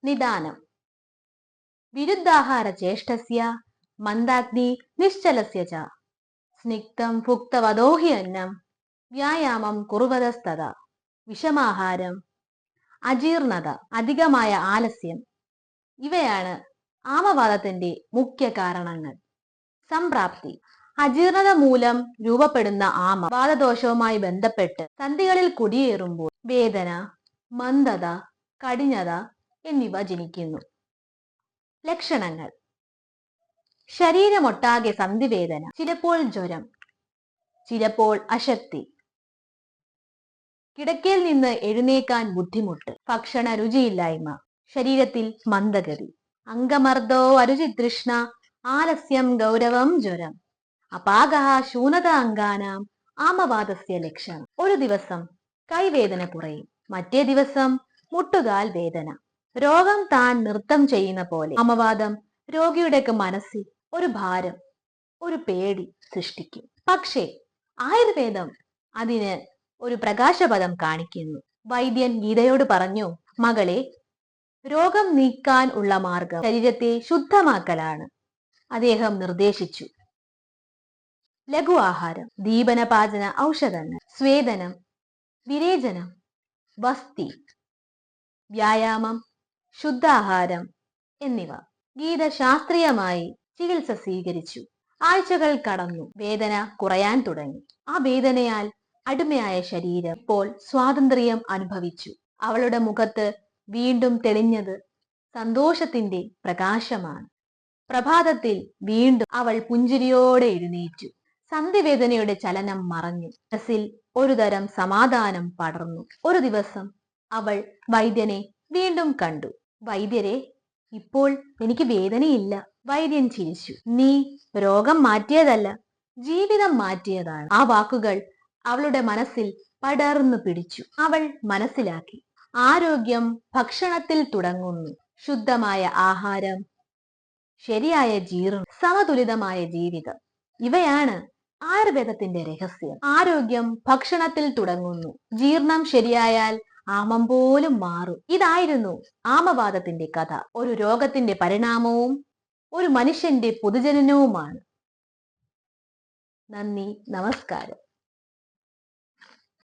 നിദാനം. വിരുദ്ധാഹാര ചേഷ്ടസ്യ മന്ദാഗ്നി നിശ്ചലസ്യ ച സ്നിഗ്ധം ഭുക്തവദോ ഹി അന്നം വ്യായാമം കുറുവതസ്തദാ. വിഷമാഹാരം, അജീർണത, അധികമായ ആലസ്യം ഇവയാണ് ആമവാദത്തിന്റെ മുഖ്യ കാരണങ്ങൾ. സംപ്രാപ്തി. അജീർണത മൂലം രൂപപ്പെടുന്ന ആമ വാദദോഷവുമായി ബന്ധപ്പെട്ട് സന്ധികളിൽ കുടിയേറുമ്പോൾ വേദന, മന്ദത, കഠിനത എന്നിവ ജനിക്കുന്നു. ലക്ഷണങ്ങൾ. ശരീരമൊട്ടാകെ സന്ധിവേദന, ചിലപ്പോൾ ജ്വരം, ചിലപ്പോൾ അശക്തി, കിടക്കയിൽ നിന്ന് എഴുന്നേക്കാൻ ബുദ്ധിമുട്ട്, ഭക്ഷണ രുചിയില്ലായ്മ, ശരീരത്തിൽ മന്ദഗതി, അംഗമർദ്ദോ അരുചിതൃഷ്ണ, ആലസ്യം, ഗൗരവം, ജ്വരം, അപാകഃ, ശൂനത അംഗാനാം ആമവാദസ്യ ലക്ഷണം. ഒരു ദിവസം കൈവേദന കുറയും, മറ്റേ ദിവസം മുട്ടുകാൽ വേദന. രോഗം താൻ നൃത്തം ചെയ്യുന്ന പോലെ ആമവാദം രോഗിയുടെയൊക്കെ മനസ്സിൽ ഒരു ഭാരം, ഒരു പേടി സൃഷ്ടിക്കും. പക്ഷേ ആയുർവേദം അതിന് ഒരു പ്രകാശപഥം കാണിക്കുന്നു. വൈദ്യൻ ഗീതയോട് പറഞ്ഞു, മകളെ, രോഗം നീക്കാൻ ഉള്ള മാർഗം ശരീരത്തെ ശുദ്ധമാക്കലാണ്. അദ്ദേഹം നിർദ്ദേശിച്ചു. ലഘു ആഹാരം, ദീപനപാചന ഔഷധങ്ങൾ, സ്വേദനം, വിരേചനം, വസ്തി, വ്യായാമം, ശുദ്ധാഹാരം എന്നിവ. ഗീത ശാസ്ത്രീയമായി ചികിത്സ സ്വീകരിച്ചു. ആഴ്ചകൾ കടന്നു, വേദന കുറയാൻ തുടങ്ങി. ആ വേദനയാൽ അടിമയായ ശരീരം ഇപ്പോൾ സ്വാതന്ത്ര്യം അനുഭവിച്ചു. അവളുടെ മുഖത്ത് വീണ്ടും തെളിഞ്ഞത് സന്തോഷത്തിന്റെ പ്രകാശമാണ്. പ്രഭാതത്തിൽ വീണ്ടും അവൾ പുഞ്ചിരിയോടെ എഴുന്നേറ്റു. സന്ധിവേദനയുടെ ചലനം മറഞ്ഞു. മനസ്സിൽ ഒരുതരം സമാധാനം പടർന്നു. ഒരു ദിവസം അവൾ വൈദ്യനെ വീണ്ടും കണ്ടു. വൈദ്യരെ, ഇപ്പോൾ എനിക്ക് വേദനയില്ല. വൈദ്യൻ ചിരിച്ചു. നീ രോഗം മാറ്റിയതല്ല, ജീവിതം മാറ്റിയതാണ്. ആ വാക്കുകൾ അവളുടെ മനസ്സിൽ പടർന്നു പിടിച്ചു. അവൾ മനസ്സിലാക്കി, ആരോഗ്യം ഭക്ഷണത്തിൽ തുടങ്ങുന്നു. ശുദ്ധമായ ആഹാരം, ശരിയായ ജീർണം, സമതുലിതമായ ജീവിതം ഇവയാണ് ആയുർവേദത്തിന്റെ രഹസ്യം. ആരോഗ്യം ഭക്ഷണത്തിൽ തുടങ്ങുന്നു. ജീർണം ശരിയായാൽ ആമം പോലും മാറും. ഇതായിരുന്നു ആമവാദത്തിന്റെ കഥ. ഒരു രോഗത്തിന്റെ പരിണാമവും ഒരു മനുഷ്യന്റെ പൊതുജനനവുമാണ്. നന്ദി, നമസ്കാരം.